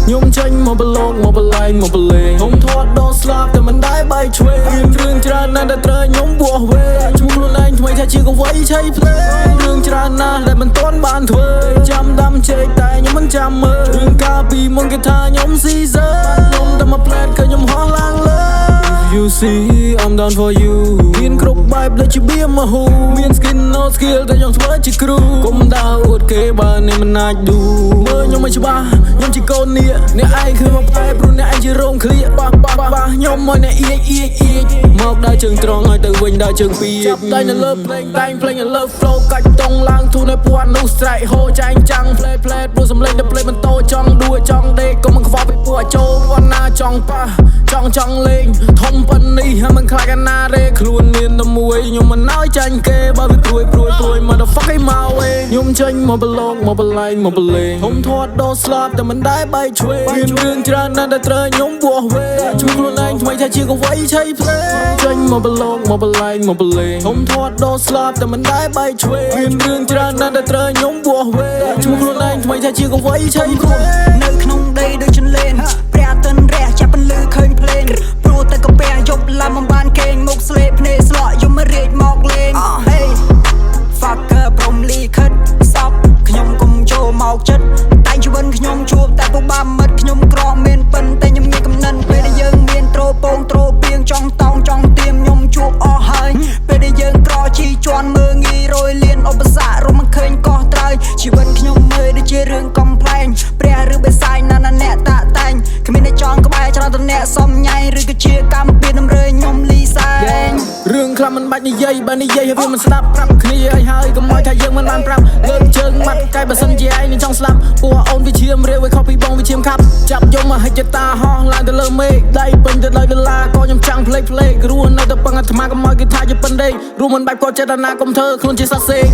ខ្ញុំចេញមកប្រឡងមកប្រឡែងមកប្រលេងខ្ញុំធាត់ដល់ស្លាប់តែមិនដែរបែកឆ្វេងរឿងច្រើនណាស់ដែលត្រូវខ្ញុំបោះវេឈ្មោះខ្លួនឯងថ្មីថាជាកវីឆៃភ្លេងរឿងច្រើនណាស់ដែលមិនទាន់បានធ្វើចាំដាំជែកតែខ្ញុំមិនចាំមើលរឿងកាលពីមុនគេថាខ្ញុំស៊ីសើខ្ញុំតែមកផ្លែតគឺខ្ញុំហោះឡើងលើ You see I'm down for you មានគ្រប់បែបដូចជាបៀមហូមាន skin no skill តែខ្ញុំធ្វើជាគ្រូកុំដើរអួតគេបើអ្នកមិនអាចឌូមើលខ្ញុំមិនច្បាស់ខ្ញុំជាកូននេះអ្នកឯងគឺមកផ្លែព្រោះអ្នកឯងជារោងឃ្លៀបោះខ្ញុំមកអ្នកអៀកមកដើរជើងត្រង់ហើយទៅវិញដើរជើងពីចាប់ដៃនៅលើភ្លេងតែងភ្លេងនៅលើ flow កាច់តង់ឡើងទូនៅពាន់នោះ strike ហូចែងចាំង play ព្រោះសំឡេងដល់ play មិនតោចង់ដួចង់ដេកកុំខ្វល់ពីពួកចូលវណ្ណាចង់ប៉ះចង់លេងធំប៉ុណ្នេះហើយមិនខ្លាចអាណារេខ្លួនមានតែមួយខ្ញុំមិនណោយចាញ់គេបើវាព្រួយ motherfucker មកវេខ្ញុំចេញមកប្រឡងមកប្រឡែងមកប្រលេងខ្ញុំធាត់ដល់ស្លាប់តែមិនដែរបែកឆ្វេងមានរឿងច្រើនណាស់ដែលត្រូវខ្ញុំបោះវេឈ្មោះខ្លួនឯងថ្មីថាជាកវីឆៃភ្លេងចេញមកប្រឡងមកប្រឡែងមកប្រលេងខ្ញុំធាត់ដល់ស្លាប់តែមិនដែរបែកឆ្វេងមានរឿងច្រើនណាស់ដែលត្រូវខ្ញុំបោះវេឈ្មោះខ្លួនឯងថ្មីថាជាកវីឆៃភ្លេងនៅក្នុងដីដូចជន្លេនព្រះតិនរះចាប់ពលឺឃើញភ្លេងព្រោះតែកាពះយប់ឡាំមិនបានគេងមុខស្លេភ្នែកស្លក់យំរៀកមកលេង Hey fucker ព្រមលីខិតសពខ្ញុំគុំចូលមកចិត្តតែជីវិតខ្ញុំជួបតែពុកបាមិត្តខ្ញុំក្រមានប៉ិនតែខ្ញុំមានកំណិនពេលដែលយើងមានត្រូពងត្រូពីងចង់តោងចង់ទៀមខ្ញុំជួបអស់ហើយពេលដែលយើងក្រជីជន់មើងងាយរយលៀនឧបសគ្គរំមិនឃើញកោះត្រើយជីវិតខ្ញុំមើលដូចជារឿងកំប្លែងព្រះឬបេសាយណាអ្នកតាតែងគ្មានតែចង់ក្បែរច្រើនតែអ្នកសំញ៉ៃឬក៏ជាកម្មពៀនដំរើខ្ញុំលីសែងរឿងខ្លះមិនបាច់និយាយបើនិយាយហើយវាមិនស្ដាប់ប្រាប់គ្នាឲ្យហើយកុំឲ្យថាយើងមិនបានប្រាប់លើកជើងម៉ាត់កាយបើសិនជាឯងនឹងចង់ស្លាប់ពួកអូនវាឈាមរាវឲ្យខុសពីបងវាឈាមខាប់ចាប់យកមកហិចតាហោះឡើងទៅលើមេឃដៃពេញទៅដោយដុល្លារក៏ខ្ញុំចាំងភ្លេចរស់នៅតែពឹងអាត្មាកុំឲ្យគេថាជាប៉ិនដេករួមមិនបាច់គាត់ចេតនាកុំធ្វើខ្លួនជាសត្វសេក